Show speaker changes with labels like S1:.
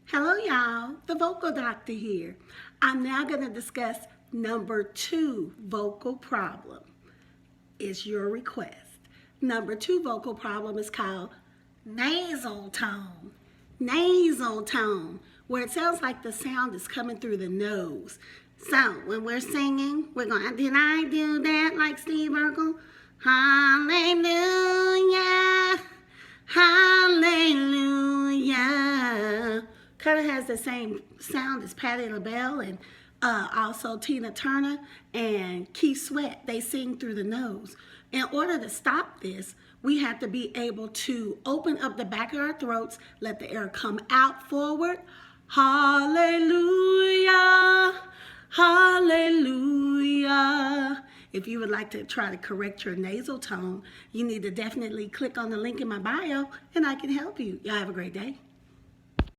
S1: Hello y'all, the vocal doctor here. I'm now going to discuss number 2 vocal problem. It's your request. Number 2 vocal problem is called nasal tone. Nasal tone, where it sounds like the sound is coming through the nose. So when we're singing, we're going, did I do that like Steve Urkel? Hallelujah, hallelujah. Kind of has the same sound as Patti LaBelle and also Tina Turner and Keith Sweat. They sing through the nose. In order to stop this, we have to be able to open up the back of our throats, let the air come out forward. Hallelujah, hallelujah. If you would like to try to correct your nasal tone, you need to definitely click on the link in my bio and I can help you. Y'all have a great day.